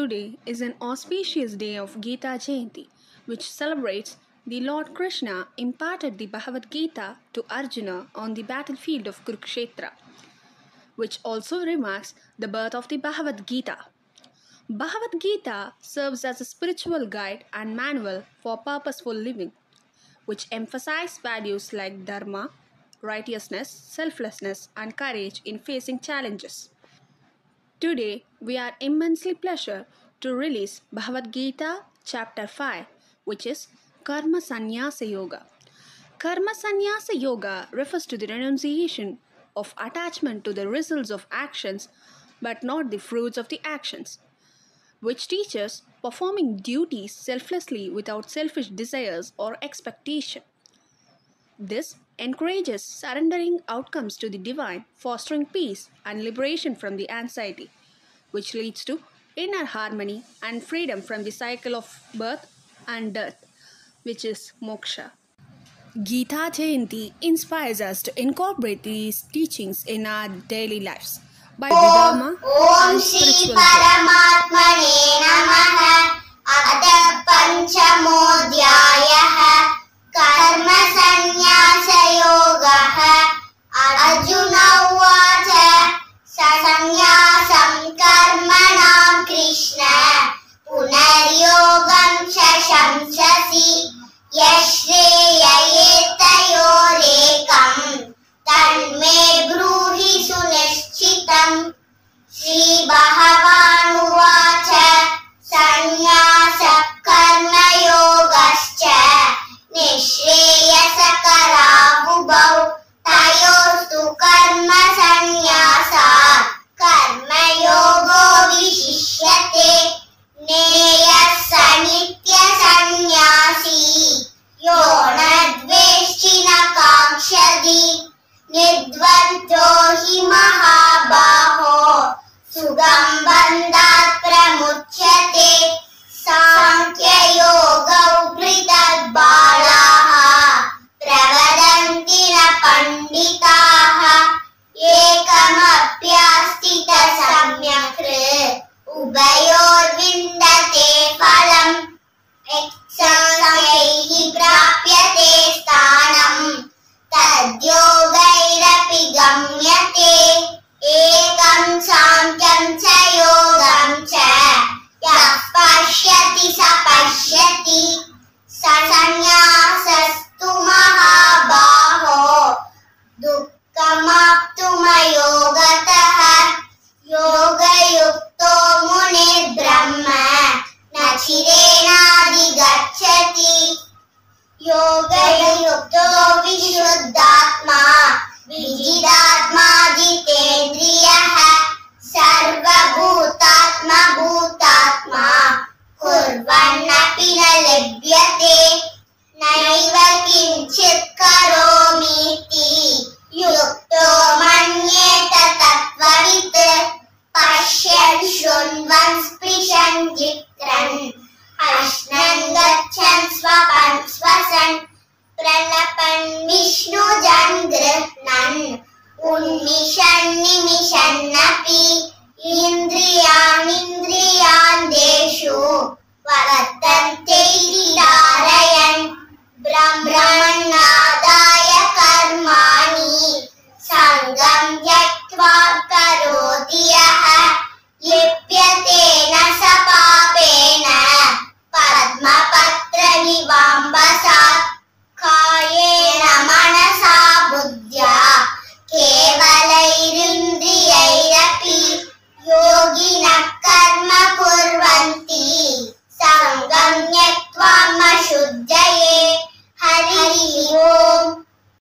Today is an auspicious day of Gita Jayanti, which celebrates the Lord Krishna imparted the Bhagavad Gita to Arjuna on the battlefield of Kurukshetra, which also remarks the birth of the Bhagavad Gita. Bhagavad Gita serves as a spiritual guide and manual for purposeful living, which emphasize values like dharma, righteousness, selflessness, and courage in facing challenges. Today, we are immensely pleasure to release Bhagavad Gita chapter 5, which is Karma Sannyasa Yoga. Karma Sannyasa Yoga refers to the renunciation of attachment to the results of actions but not the fruits of the actions, which teaches performing duties selflessly without selfish desires or expectation. This encourages surrendering outcomes to the divine, fostering peace and liberation from the anxiety, which leads to inner harmony and freedom from the cycle of birth and death, which is moksha. Gita Jayanti inspires us to incorporate these teachings in our daily lives by the Dharma Om and Shri spiritual growth. Paramatmane Namaha Atha Panchamodhyayah Karma Sannyasa Yogaha Arjuna Uvacha Sannyasam Karmanam Krishna Punaryogam Shashamsasi Yashreyaetayorekam Tanme Bruhi Sunishchitam Shri Bhagavan Sannyasa Karma Yogascha Nishreyasakaravubhau Tayostu Karma Sannyasa Karma Yogo Vishishyate Neyasa Nitya Sannyasi Yonadveshchina Kamshadi Nidvanto hi Mahabaho Sugam Bandhat Pramuchyate Sankhya Yoga Upritad Balaha Pravadanti na Panditaha Ekamapyastita Samyakre Ubayor Vindate Phalam Eksankhyahi Prapyate Sthanam Tadyogairapi Gamyate Ekam Sankhyan Cha Yogam Cha Yah Pashyati Sa Pashyati Sanyasastu Mahabaho Dukkhamaptuma Yogataha Yoga Yukto Munir Brahma Nachirena Gacchati Yoga Yukto Vishuddhatma